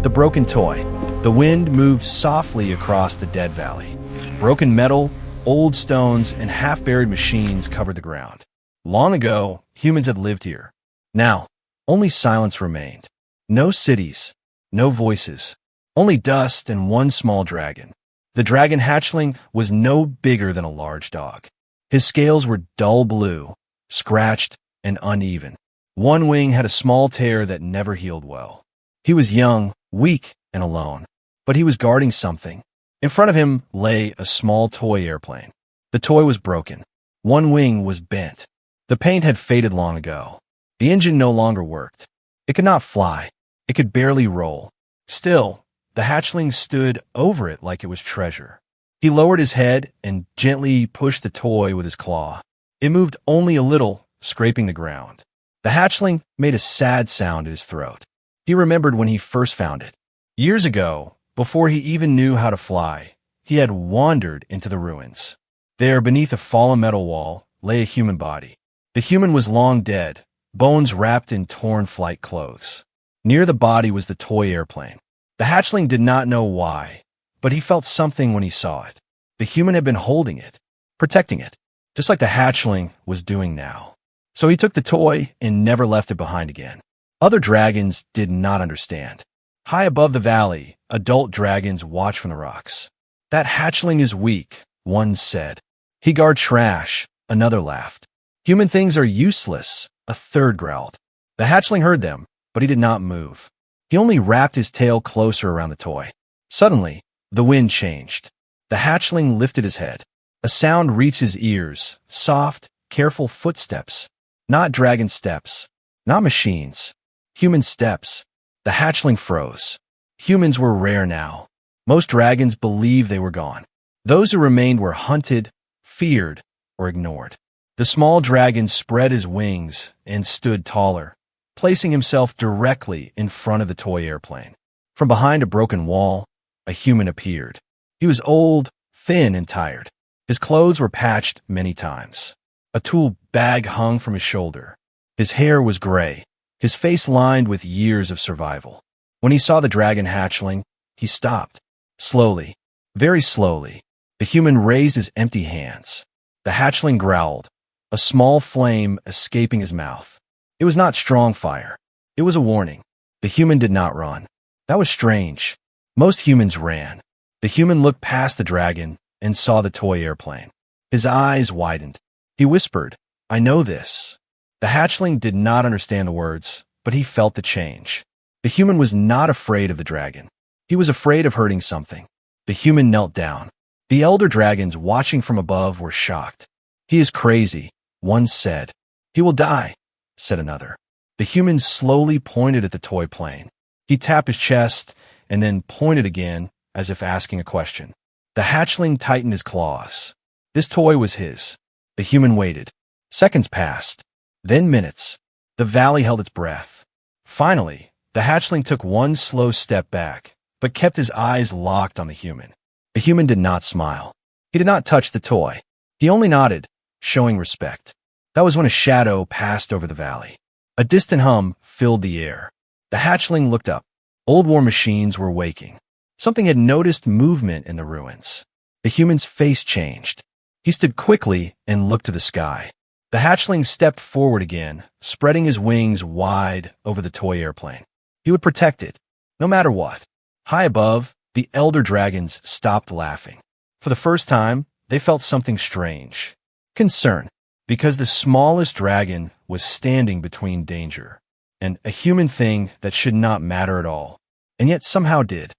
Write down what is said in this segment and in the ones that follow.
The broken toy. The wind moved softly across the dead valley. Broken metal, old stones, and half-buried machines covered the ground. Long ago, humans had lived here. Now, only silence remained. No cities, no voices, only dust and one small dragon. The dragon hatchling was no bigger than a large dog. His scales were dull blue, scratched, and uneven. One wing had a small tear that never healed well. He was young, weak, and alone, but he was guarding something. In front of him lay a small toy airplane. The toy was broken. One wing was bent. The paint had faded long ago. The engine no longer worked. It could not fly. It could barely roll. Still, the hatchling stood over it like it was treasure. He lowered his head and gently pushed the toy with his claw. It moved only a little, scraping the ground. The hatchling made a sad sound in his throat. He remembered when he first found it. Years ago, before he even knew how to fly, he had wandered into the ruins. There, beneath a fallen metal wall, lay a human body. The human was long dead, bones wrapped in torn flight clothes. Near the body was the toy airplane. The hatchling did not know why, but he felt something when he saw it. The human had been holding it, protecting it, just like the hatchling was doing now. So he took the toy and never left it behind again. Other dragons did not understand. High above the valley, adult dragons watched from the rocks. That hatchling is weak, one said. He guards trash, another laughed. Human things are useless, a third growled. The hatchling heard them, but he did not move. He only wrapped his tail closer around the toy. Suddenly, the wind changed. The hatchling lifted his head. A sound reached his ears, soft, careful footsteps. Not dragon steps, not machines. Human steps. The hatchling froze. Humans were rare now. Most dragons believed they were gone. Those who remained were hunted, feared, or ignored. The small dragon spread his wings and stood taller, placing himself directly in front of the toy airplane. From behind a broken wall, a human appeared. He was old, thin, and tired. His clothes were patched many times. A tool bag hung from his shoulder. His hair was gray, his face lined with years of survival. When he saw the dragon hatchling, he stopped. Slowly, very slowly, the human raised his empty hands. The hatchling growled, a small flame escaping his mouth. It was not strong fire. It was a warning. The human did not run. That was strange. Most humans ran. The human looked past the dragon and saw the toy airplane. His eyes widened. He whispered, "I know this." The hatchling did not understand the words, but he felt the change. The human was not afraid of the dragon. He was afraid of hurting something. The human knelt down. The elder dragons watching from above were shocked. "He is crazy," one said. "He will die," said another. The human slowly pointed at the toy plane. He tapped his chest and then pointed again, as if asking a question. The hatchling tightened his claws. This toy was his. The human waited. Seconds passed, then minutes. The valley held its breath. Finally, the hatchling took one slow step back, but kept his eyes locked on the human. The human did not smile. He did not touch the toy. He only nodded, showing respect. That was when a shadow passed over the valley. A distant hum filled the air. The hatchling looked up. Old war machines were waking. Something had noticed movement in the ruins. The human's face changed. He stood quickly and looked to the sky. The hatchling stepped forward again, spreading his wings wide over the toy airplane. He would protect it, no matter what. High above, the elder dragons stopped laughing. For the first time, they felt something strange. Concern, because the smallest dragon was standing between danger and a human thing that should not matter at all, and yet somehow did.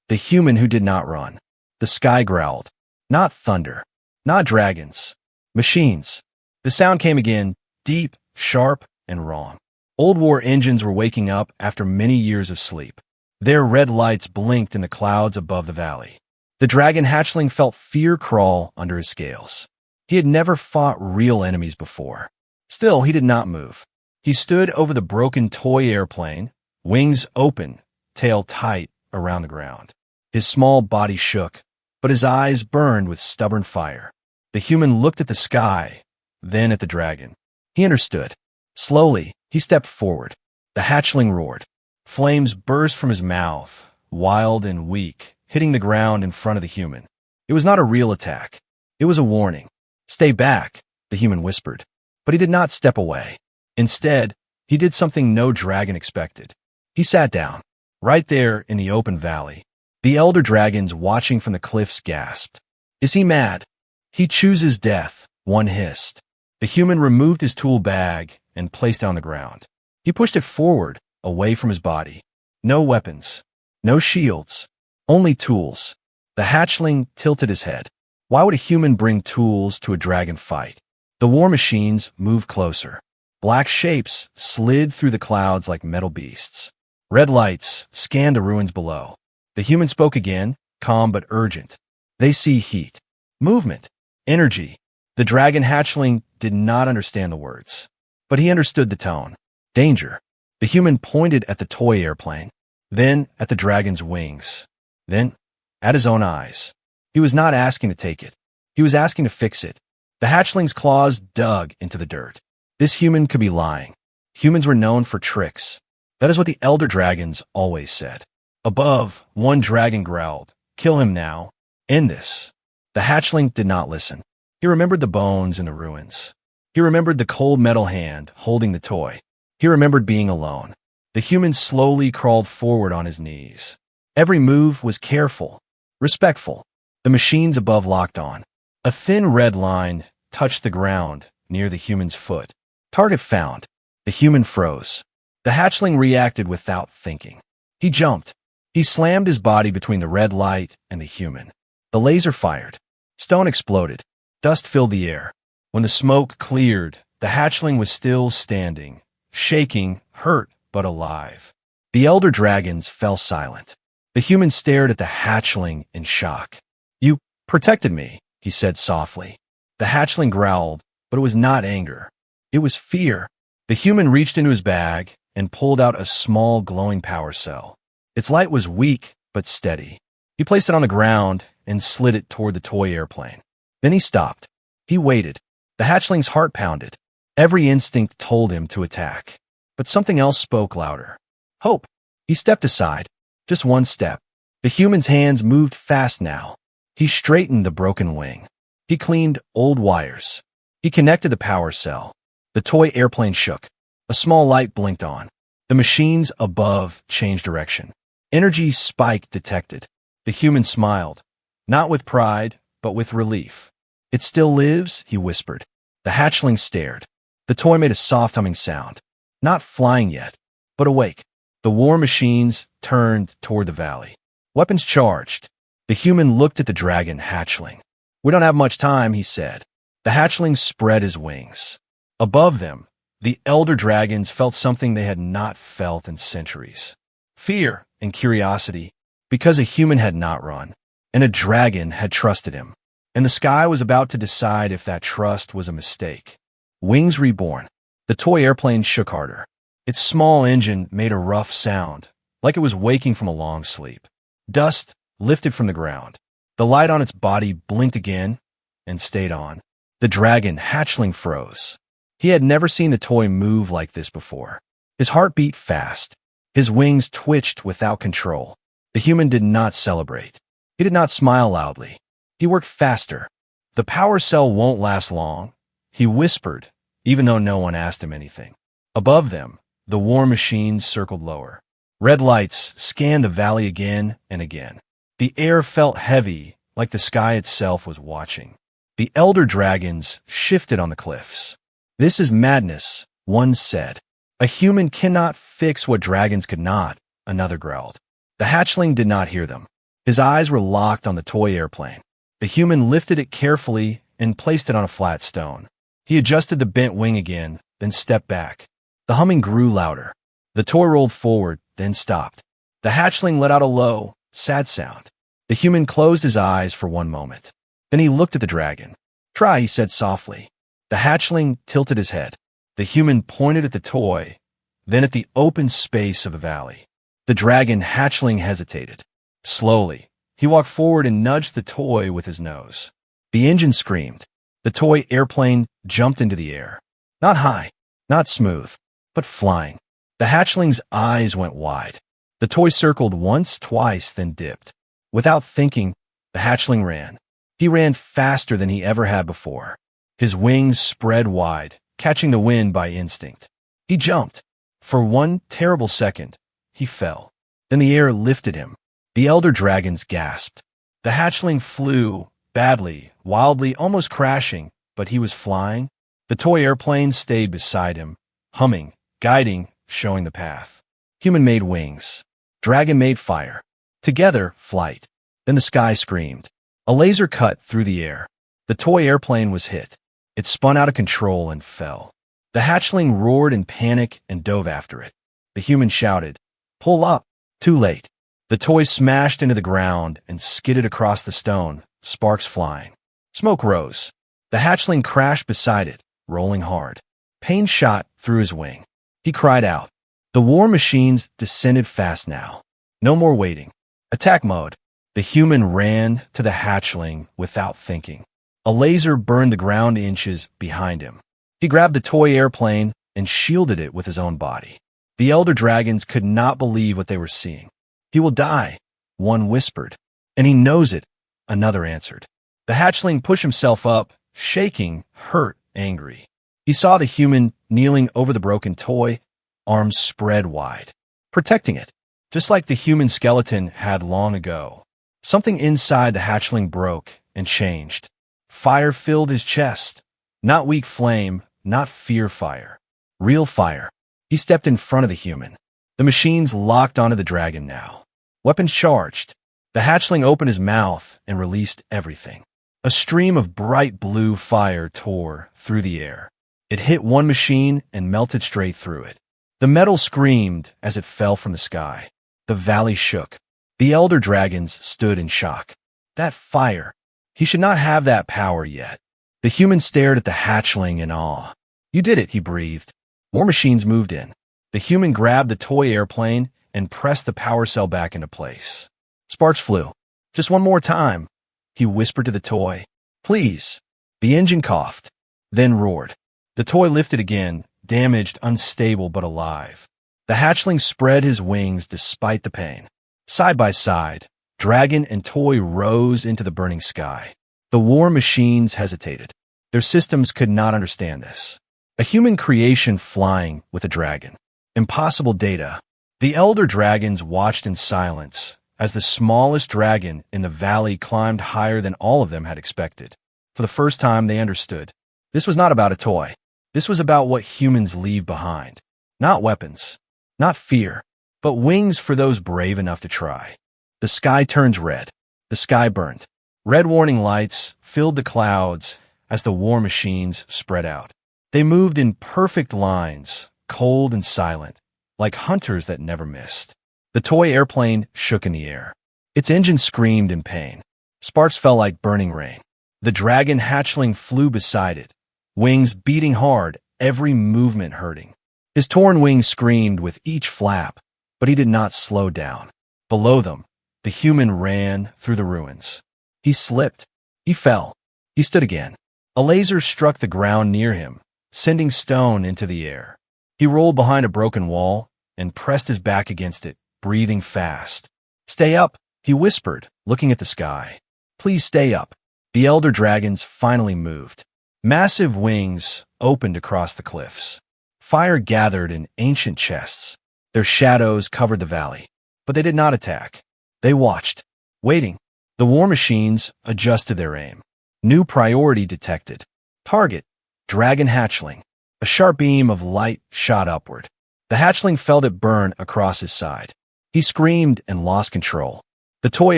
The human who did not run. The sky growled. Not thunder. Not dragons. Machines. The sound came again, deep, sharp, and wrong. Old war engines were waking up after many years of sleep. Their red lights blinked in the clouds above the valley. The dragon hatchling felt fear crawl under his scales. He had never fought real enemies before. Still, he did not move. He stood over the broken toy airplane, wings open, tail tight around the ground. His small body shook, but his eyes burned with stubborn fire. The human looked at the sky, then at the dragon. He understood. Slowly, he stepped forward. The hatchling roared. Flames burst from his mouth, wild and weak, hitting the ground in front of the human. It was not a real attack. It was a warning. "Stay back," the human whispered. But he did not step away. Instead, he did something no dragon expected. He sat down, right there in the open valley. The elder dragons watching from the cliffs gasped. "Is he mad?" "He chooses death," one hissed. The human removed his tool bag and placed it on the ground. He pushed it forward, away from his body. No weapons, no shields, only tools. The hatchling tilted his head. Why would a human bring tools to a dragon fight? The war machines moved closer. Black shapes slid through the clouds like metal beasts. Red lights scanned the ruins below. The human spoke again, calm but urgent. "They see heat, movement, energy." The dragon hatchling did not understand the words, but he understood the tone. Danger. The human pointed at the toy airplane, then at the dragon's wings, then at his own eyes. He was not asking to take it. He was asking to fix it. The hatchling's claws dug into the dirt. This human could be lying. Humans were known for tricks. That is what the elder dragons always said. Above, one dragon growled, "Kill him now. End this." The hatchling did not listen. He remembered the bones in the ruins. He remembered the cold metal hand holding the toy. He remembered being alone. The human slowly crawled forward on his knees. Every move was careful, respectful. The machines above locked on. A thin red line touched the ground near the human's foot. Target found. The human froze. The hatchling reacted without thinking. He jumped. He slammed his body between the red light and the human. The laser fired. Stone exploded. Dust filled the air. When the smoke cleared, the hatchling was still standing, shaking, hurt but alive. The elder dragons fell silent. The human stared at the hatchling in shock. "You protected me," he said softly. The hatchling growled, but it was not anger. It was fear. The human reached into his bag and pulled out a small glowing power cell. Its light was weak but steady. He placed it on the ground and slid it toward the toy airplane. Then he stopped. He waited. The hatchling's heart pounded. Every instinct told him to attack. But something else spoke louder. Hope. He stepped aside. Just one step. The human's hands moved fast now. He straightened the broken wing. He cleaned old wires. He connected the power cell. The toy airplane shook. A small light blinked on. The machines above changed direction. Energy spike detected. The human smiled. Not with pride, but with relief. "It still lives," he whispered. The hatchling stared. The toy made a soft humming sound. Not flying yet, but awake. The war machines turned toward the valley. Weapons charged. The human looked at the dragon hatchling. "We don't have much time," he said. The hatchling spread his wings. Above them, the elder dragons felt something they had not felt in centuries. Fear and curiosity, because a human had not run, and a dragon had trusted him. And the sky was about to decide if that trust was a mistake. Wings reborn. The toy airplane shook harder. Its small engine made a rough sound, like it was waking from a long sleep. Dust lifted from the ground. The light on its body blinked again and stayed on. The dragon hatchling froze. He had never seen the toy move like this before. His heart beat fast. His wings twitched without control. The human did not celebrate. He did not smile loudly. He worked faster. "The power cell won't last long," he whispered, even though no one asked him anything. Above them, the war machines circled lower. Red lights scanned the valley again and again. The air felt heavy, like the sky itself was watching. The elder dragons shifted on the cliffs. "This is madness," one said. "A human cannot fix what dragons could not," another growled. The hatchling did not hear them. His eyes were locked on the toy airplane. The human lifted it carefully and placed it on a flat stone. He adjusted the bent wing again, then stepped back. The humming grew louder. The toy rolled forward, then stopped. The hatchling let out a low, sad sound. The human closed his eyes for one moment. Then he looked at the dragon. "Try," he said softly. The hatchling tilted his head. The human pointed at the toy, then at the open space of the valley. The dragon hatchling hesitated. Slowly, he walked forward and nudged the toy with his nose. The engine screamed. The toy airplane jumped into the air. Not high, not smooth, but flying. The hatchling's eyes went wide. The toy circled once, twice, then dipped. Without thinking, the hatchling ran. He ran faster than he ever had before. His wings spread wide, catching the wind by instinct. He jumped. For one terrible second, he fell. Then the air lifted him. The elder dragons gasped. The hatchling flew, badly, wildly, almost crashing, but he was flying. The toy airplane stayed beside him, humming, guiding, showing the path. Human made wings. Dragon made fire. Together, flight. Then the sky screamed. A laser cut through the air. The toy airplane was hit. It spun out of control and fell. The hatchling roared in panic and dove after it. The human shouted, "Pull up!" Too late. The toy smashed into the ground and skidded across the stone, sparks flying. Smoke rose. The hatchling crashed beside it, rolling hard. Pain shot through his wing. He cried out. The war machines descended fast now. No more waiting. Attack mode. The human ran to the hatchling without thinking. A laser burned the ground inches behind him. He grabbed the toy airplane and shielded it with his own body. The elder dragons could not believe what they were seeing. He will die, one whispered. And he knows it, another answered. The hatchling pushed himself up, shaking, hurt, angry. He saw the human kneeling over the broken toy, arms spread wide, protecting it, just like the human skeleton had long ago. Something inside the hatchling broke and changed. Fire filled his chest. Not weak flame, not fear fire. Real fire. He stepped in front of the human. The machines locked onto the dragon now. Weapons charged. The hatchling opened his mouth and released everything. A stream of bright blue fire tore through the air. It hit one machine and melted straight through it. The metal screamed as it fell from the sky. The valley shook. The elder dragons stood in shock. That fire. He should not have that power yet. The human stared at the hatchling in awe. You did it, he breathed. More machines moved in. The human grabbed the toy airplane and pressed the power cell back into place. Sparks flew. Just one more time, he whispered to the toy. Please. The engine coughed, then roared. The toy lifted again, damaged, unstable, but alive. The hatchling spread his wings despite the pain. Side by side, dragon and toy rose into the burning sky. The war machines hesitated. Their systems could not understand this. A human creation flying with a dragon. Impossible data. The elder dragons watched in silence as the smallest dragon in the valley climbed higher than all of them had expected. For the first time, they understood. This was not about a toy. This was about what humans leave behind. Not weapons, not fear, but wings for those brave enough to try. The sky turns red. The sky burned. Red warning lights filled the clouds as the war machines spread out. They moved in perfect lines, cold and silent, like hunters that never missed. The toy airplane shook in the air. Its engine screamed in pain. Sparks fell like burning rain. The dragon hatchling flew beside it, wings beating hard, every movement hurting. His torn wings screamed with each flap, but he did not slow down. Below them, the human ran through the ruins. He slipped. He fell. He stood again. A laser struck the ground near him, sending stone into the air. He rolled behind a broken wall and pressed his back against it, breathing fast. Stay up, he whispered, looking at the sky. Please stay up. The elder dragons finally moved. Massive wings opened across the cliffs. Fire gathered in ancient chests. Their shadows covered the valley. But they did not attack. They watched, waiting. The war machines adjusted their aim. New priority detected. Target, dragon hatchling. A sharp beam of light shot upward. The hatchling felt it burn across his side. He screamed and lost control. The toy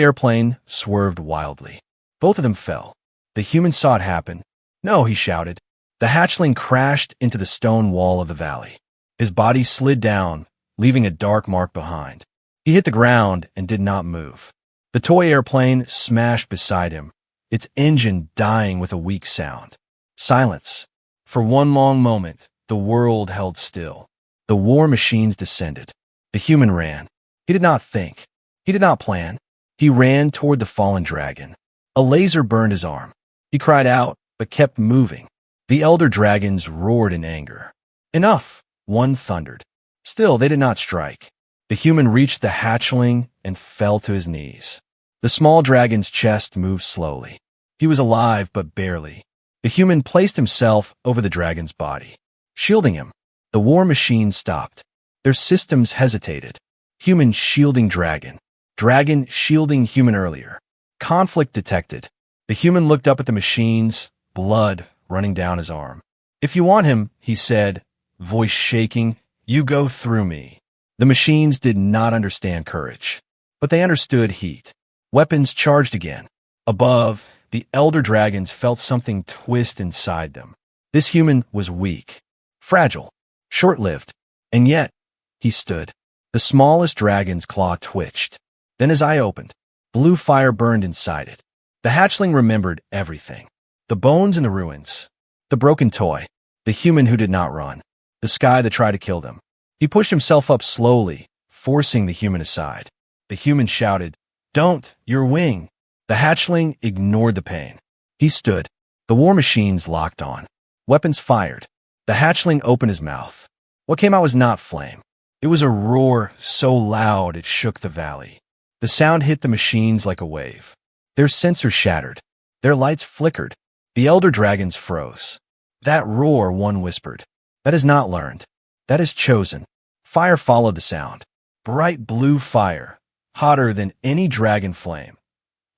airplane swerved wildly. Both of them fell. The human saw it happen. No, he shouted. The hatchling crashed into the stone wall of the valley. His body slid down, leaving a dark mark behind. He hit the ground and did not move. The toy airplane smashed beside him, its engine dying with a weak sound. Silence. For one long moment, the world held still. The war machines descended. The human ran. He did not think. He did not plan. He ran toward the fallen dragon. A laser burned his arm. He cried out, but kept moving. The elder dragons roared in anger. Enough, one thundered. Still, they did not strike. The human reached the hatchling and fell to his knees. The small dragon's chest moved slowly. He was alive, but barely. The human placed himself over the dragon's body, shielding him. The war machine stopped. Their systems hesitated. Human shielding dragon. Dragon shielding human earlier. Conflict detected. The human looked up at the machines, blood running down his arm. "If you want him," he said, voice shaking, "you go through me." The machines did not understand courage, but they understood heat. Weapons charged again. Above, the elder dragons felt something twist inside them. This human was weak, fragile, short-lived, and yet he stood. The smallest dragon's claw twitched. Then his eye opened. Blue fire burned inside it. The hatchling remembered everything. The bones in the ruins. The broken toy. The human who did not run. The sky that tried to kill them. He pushed himself up slowly, forcing the human aside. The human shouted, "Don't, your wing." The hatchling ignored the pain. He stood. The war machines locked on. Weapons fired. The hatchling opened his mouth. What came out was not flame. It was a roar so loud it shook the valley. The sound hit the machines like a wave. Their sensors shattered. Their lights flickered. The elder dragons froze. "That roar," one whispered. "That is not learned. That is chosen." Fire followed the sound. Bright blue fire, hotter than any dragon flame,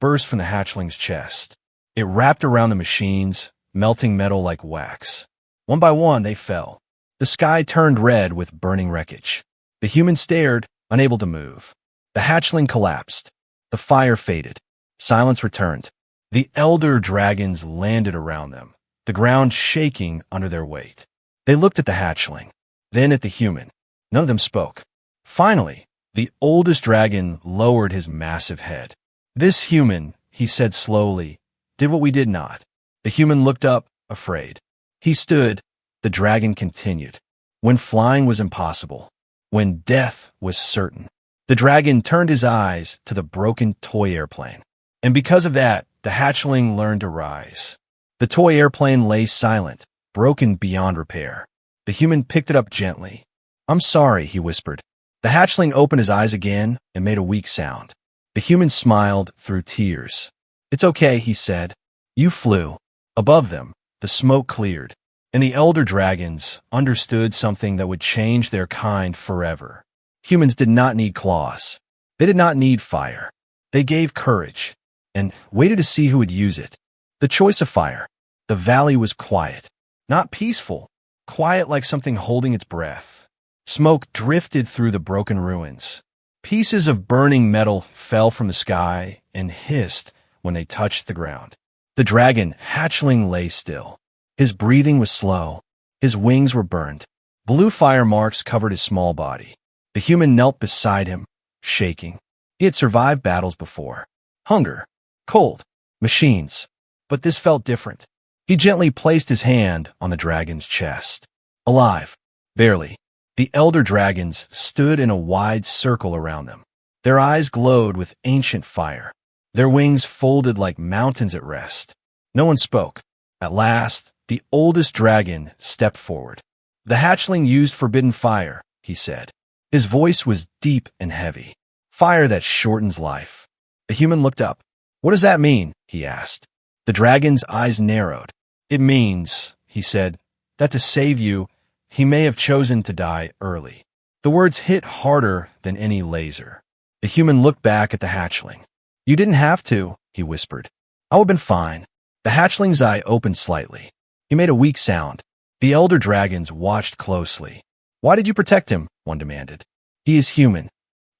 burst from the hatchling's chest. It wrapped around the machines, melting metal like wax. One by one, they fell. The sky turned red with burning wreckage. The human stared, unable to move. The hatchling collapsed. The fire faded. Silence returned. The elder dragons landed around them, the ground shaking under their weight. They looked at the hatchling, then at the human. None of them spoke. Finally, the oldest dragon lowered his massive head. "This human," he said slowly, "did what we did not." The human looked up, afraid. He stood. The dragon continued. When flying was impossible, when death was certain, the dragon turned his eyes to the broken toy airplane. And because of that, the hatchling learned to rise. The toy airplane lay silent, broken beyond repair. The human picked it up gently. "I'm sorry," he whispered. The hatchling opened his eyes again and made a weak sound. The human smiled through tears. "It's okay," he said. "You flew." Above them, the smoke cleared, and the elder dragons understood something that would change their kind forever. Humans did not need claws. They did not need fire. They gave courage and waited to see who would use it. The choice of fire. The valley was quiet, not peaceful, quiet like something holding its breath. Smoke drifted through the broken ruins. Pieces of burning metal fell from the sky and hissed when they touched the ground. The dragon hatchling lay still. His breathing was slow. His wings were burned. Blue fire marks covered his small body. The human knelt beside him, shaking. He had survived battles before. Hunger, cold, machines. But this felt different. He gently placed his hand on the dragon's chest. Alive, barely. The elder dragons stood in a wide circle around them. Their eyes glowed with ancient fire. Their wings folded like mountains at rest. No one spoke. At last, the oldest dragon stepped forward. "The hatchling used forbidden fire," he said. His voice was deep and heavy. "Fire that shortens life." The human looked up. "What does that mean?" he asked. The dragon's eyes narrowed. "It means," he said, "that to save you, he may have chosen to die early." The words hit harder than any laser. The human looked back at the hatchling. "You didn't have to," he whispered. "I would have been fine." The hatchling's eye opened slightly. He made a weak sound. The elder dragons watched closely. "Why did you protect him?" one demanded. "He is human."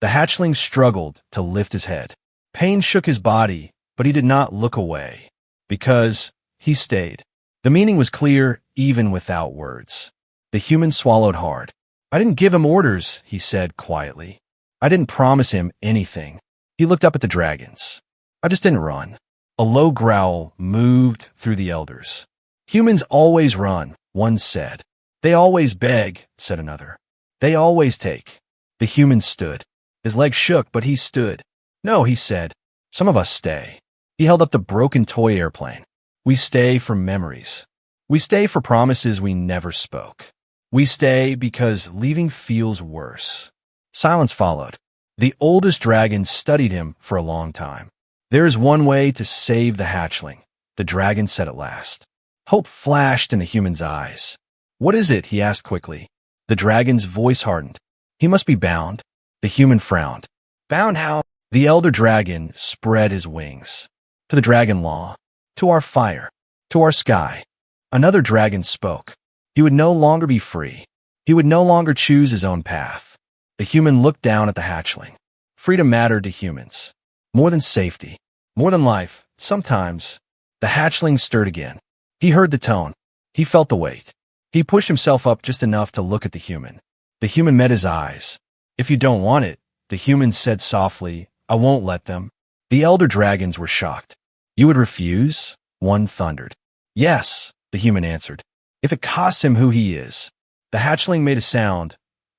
The hatchling struggled to lift his head. Pain shook his body, but he did not look away. Because he stayed. The meaning was clear even without words. The human swallowed hard. "I didn't give him orders," he said quietly. "I didn't promise him anything." He looked up at the dragons. "I just didn't run." A low growl moved through the elders. "Humans always run," one said. "They always beg," said another. "They always take." The human stood. His legs shook, but he stood. "No," he said. "Some of us stay." He held up the broken toy airplane. "We stay for memories. We stay for promises we never spoke. We stay because leaving feels worse." Silence followed. The oldest dragon studied him for a long time. "There is one way to save the hatchling," the dragon said at last. Hope flashed in the human's eyes. "What is it?" he asked quickly. The dragon's voice hardened. "He must be bound." The human frowned. "Bound how?" The elder dragon spread his wings. "To the dragon law, to our fire, to our sky." Another dragon spoke. He would no longer be free. He would no longer choose his own path. The human looked down at the hatchling. Freedom mattered to humans. More than safety, more than life, sometimes. The hatchling stirred again. He heard the tone. He felt the weight. He pushed himself up just enough to look at the human. The human met his eyes. "If you don't want it," the human said softly, "I won't let them." The elder dragons were shocked. "You would refuse?" one thundered. "Yes," the human answered. "If it costs him who he is." The hatchling made a sound,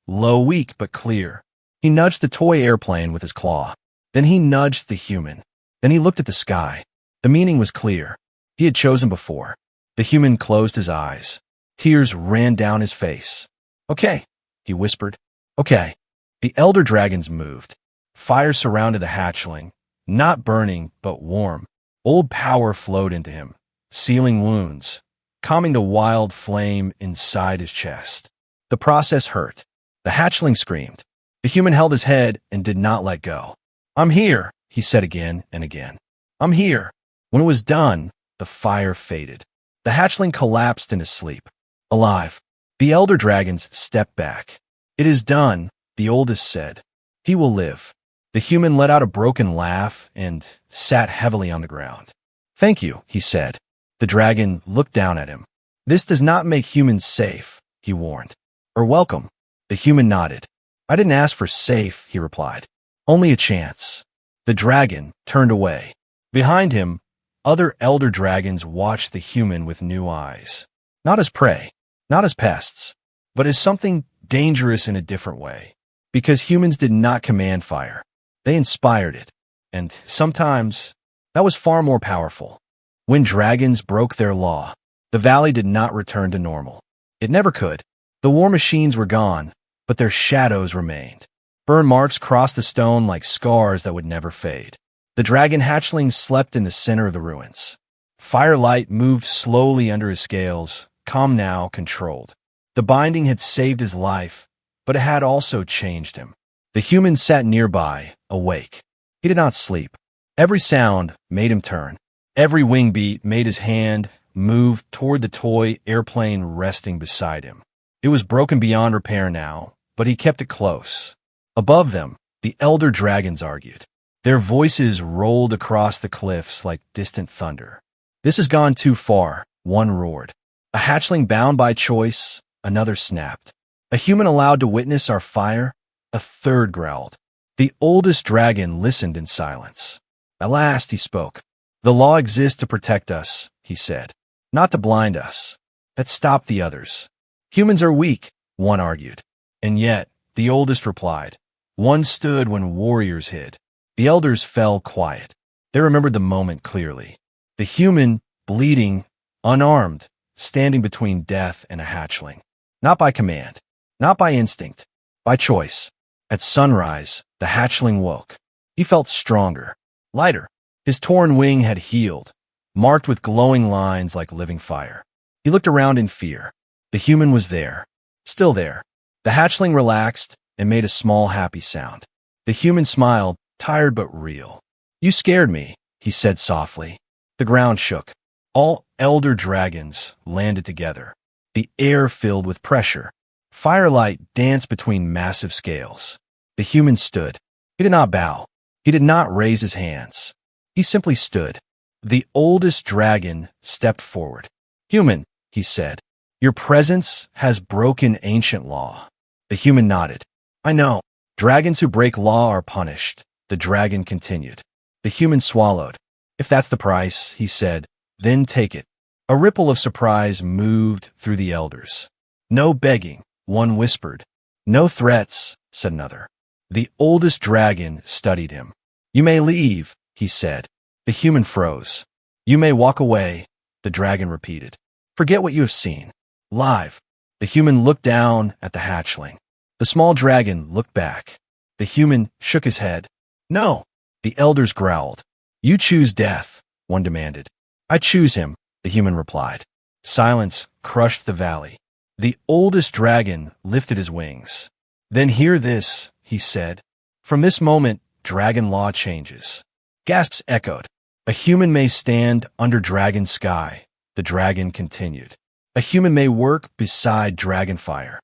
low, weak, but clear. He nudged the toy airplane with his claw. Then he nudged the human. Then he looked at the sky. The meaning was clear. He had chosen before. The human closed his eyes. Tears ran down his face. "Okay," he whispered. "Okay." The elder dragons moved. Fire surrounded the hatchling, not burning, but warm. Old power flowed into him, sealing wounds, calming the wild flame inside his chest. The process hurt. The hatchling screamed. The human held his head and did not let go. "I'm here," he said again and again. "I'm here." When it was done, the fire faded. The hatchling collapsed into sleep. Alive. The elder dragons stepped back. "It is done," the oldest said. "He will live." The human let out a broken laugh and sat heavily on the ground. "Thank you," he said. The dragon looked down at him. "This does not make humans safe," he warned. "Or welcome." The human nodded. "I didn't ask for safe," he replied. "Only a chance." The dragon turned away. Behind him, other elder dragons watched the human with new eyes. Not as prey, not as pests, but as something dangerous in a different way. Because humans did not command fire. They inspired it. And sometimes, that was far more powerful. When dragons broke their law, the valley did not return to normal. It never could. The war machines were gone, but their shadows remained. Burn marks crossed the stone like scars that would never fade. The dragon hatchling slept in the center of the ruins. Firelight moved slowly under his scales, calm now, controlled. The binding had saved his life, but it had also changed him. The human sat nearby, awake. He did not sleep. Every sound made him turn. Every wing beat made his hand move toward the toy airplane resting beside him. It was broken beyond repair now, but he kept it close. Above them, the elder dragons argued. Their voices rolled across the cliffs like distant thunder. "This has gone too far," one roared. A hatchling bound by choice, another snapped. "A human allowed to witness our fire?" A third growled. The oldest dragon listened in silence. At last he spoke. "The law exists to protect us," he said, "not to blind us." That stopped the others. "Humans are weak," one argued. And yet, the oldest replied. One stood when warriors hid. The elders fell quiet. They remembered the moment clearly. The human, bleeding, unarmed, standing between death and a hatchling. Not by command, not by instinct, by choice. At sunrise, the hatchling woke. He felt stronger, lighter. His torn wing had healed, marked with glowing lines like living fire. He looked around in fear. The human was there, still there. The hatchling relaxed and made a small happy sound. The human smiled, tired but real. "You scared me," he said softly. The ground shook. All elder dragons landed together. The air filled with pressure. Firelight danced between massive scales. The human stood. He did not bow. He did not raise his hands. He simply stood. The oldest dragon stepped forward. "Human," he said, "your presence has broken ancient law." The human nodded. "I know. Dragons who break law are punished." The dragon continued. The human swallowed. "If that's the price," he said, "then take it." A ripple of surprise moved through the elders. "No begging," one whispered. "No threats," said another. The oldest dragon studied him. "You may leave," he said. The human froze. "You may walk away," the dragon repeated. "Forget what you have seen. Live." The human looked down at the hatchling. The small dragon looked back. The human shook his head. No, the elders growled. You choose death, one demanded. I choose him, the human replied. Silence crushed the valley. The oldest dragon lifted his wings. Then hear this, he said. From this moment, dragon law changes. Gasps echoed. A human may stand under dragon sky, the dragon continued. A human may work beside dragon fire.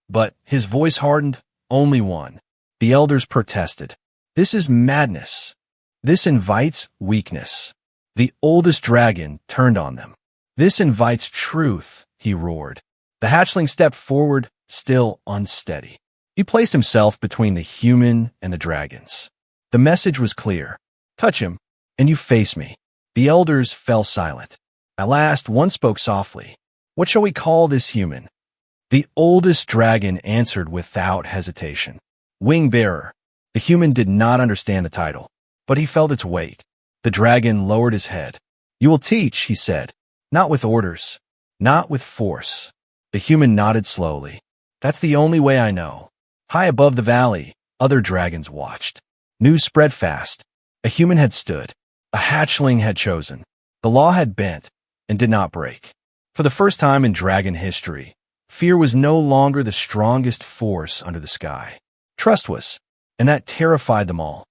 But his voice hardened, only one. The elders protested. This is madness. This invites weakness. The oldest dragon turned on them. This invites truth, he roared. The hatchling stepped forward, still unsteady. He placed himself between the human and the dragons. The message was clear. Touch him, and you face me. The elders fell silent. At last, one spoke softly. What shall we call this human? The oldest dragon answered without hesitation. Wing-bearer. The human did not understand the title, but he felt its weight. The dragon lowered his head. You will teach, he said. Not with orders. Not with force. The human nodded slowly. That's the only way I know. High above the valley, other dragons watched. News spread fast. A human had stood. A hatchling had chosen. The law had bent and did not break. For the first time in dragon history, fear was no longer the strongest force under the sky. Trust was, and that terrified them all.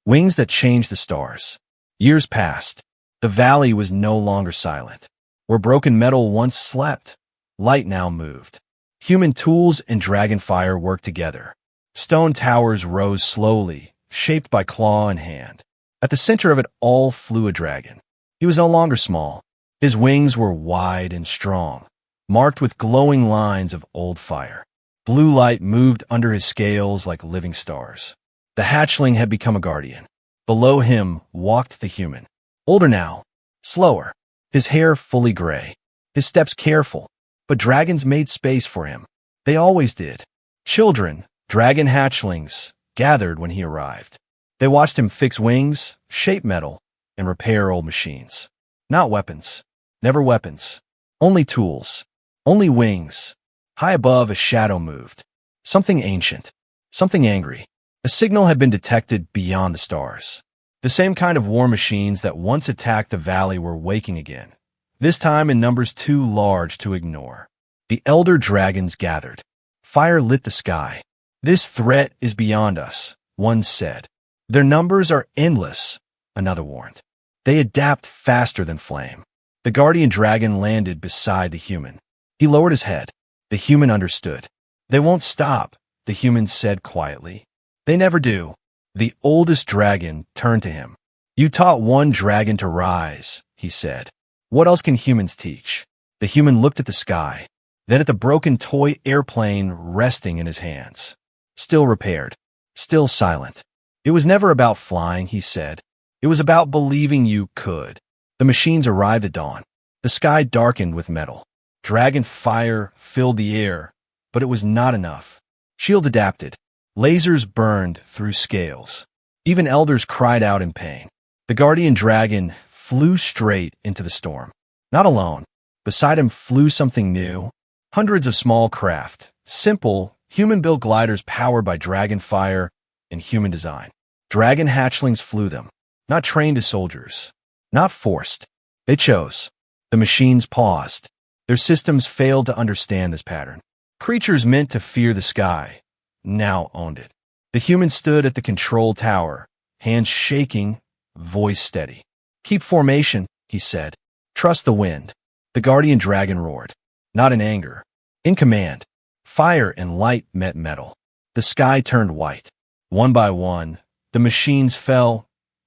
Wings that changed the stars. Years passed. The valley was no longer silent. Where broken metal once slept, light now moved. Human tools and dragon fire worked together. Stone towers rose slowly, shaped by claw and hand. At the center of it all flew a dragon. He was no longer small. His wings were wide and strong, marked with glowing lines of old fire. Blue light moved under his scales like living stars. The hatchling had become a guardian. Below him walked the human. Older now, slower, his hair fully gray, his steps careful, but dragons made space for him. They always did. Children, dragon hatchlings, gathered when he arrived. They watched him fix wings, shape metal, and repair old machines. Not weapons. Never weapons. Only tools. Only wings. High above, a shadow moved. Something ancient. Something angry. A signal had been detected beyond the stars. The same kind of war machines that once attacked the valley were waking again, this time in numbers too large to ignore. The elder dragons gathered. Fire lit the sky. This threat is beyond us, one said. Their numbers are endless, another warned. They adapt faster than flame. The guardian dragon landed beside the human. He lowered his head. The human understood. They won't stop, the human said quietly. They never do. The oldest dragon turned to him. You taught one dragon to rise, he said. What else can humans teach? The human looked at the sky, then at the broken toy airplane resting in his hands. Still repaired. Still silent. It was never about flying, he said. It was about believing you could. The machines arrived at dawn. The sky darkened with metal. Dragon fire filled the air, but it was not enough. Shield adapted. Lasers burned through scales. Even elders cried out in pain. The guardian dragon flew straight into the storm. Not alone. Beside him flew something new. Hundreds of small craft. Simple, human-built gliders powered by dragon fire and human design. Dragon hatchlings flew them. Not trained as soldiers. Not forced. They chose. The machines paused. Their systems failed to understand this pattern. Creatures meant to fear the sky now owned it. The human stood at the control tower, hands shaking, voice steady. Keep formation, he said. Trust the wind. The guardian dragon roared. Not in anger. In command. Fire and light met metal. The sky turned white. One by one, the machines fell,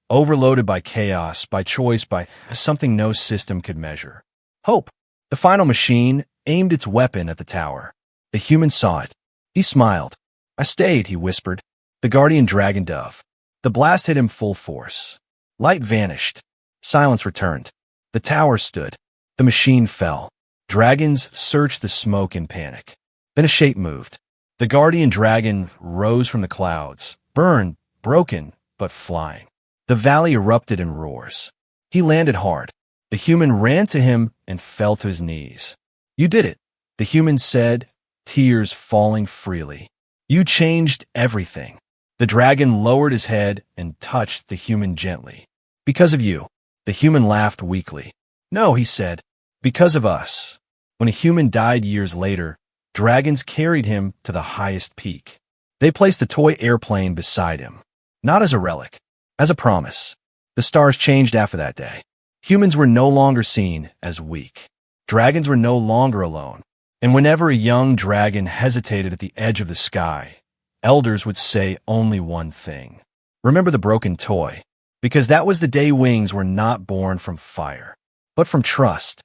overloaded by chaos, by choice, by something no system could measure. Hope. The final machine aimed its weapon at the tower. The human saw it. He smiled. I stayed, he whispered. The guardian dragon dove. The blast hit him full force. Light vanished. Silence returned. The tower stood. The machine fell. Dragons searched the smoke in panic. Then a shape moved. The guardian dragon rose from the clouds, burned, broken, but flying. The valley erupted in roars. He landed hard. The human ran to him and fell to his knees. You did it, the human said, tears falling freely. You changed everything. The dragon lowered his head and touched the human gently. Because of you. The human laughed weakly. No, he said. Because of us. When a human died years later, dragons carried him to the highest peak. They placed a toy airplane beside him. Not as a relic, as a promise. The stars changed after that day. Humans were no longer seen as weak. Dragons were no longer alone. And whenever a young dragon hesitated at the edge of the sky, elders would say only one thing. Remember the broken toy, because that was the day wings were not born from fire, but from trust.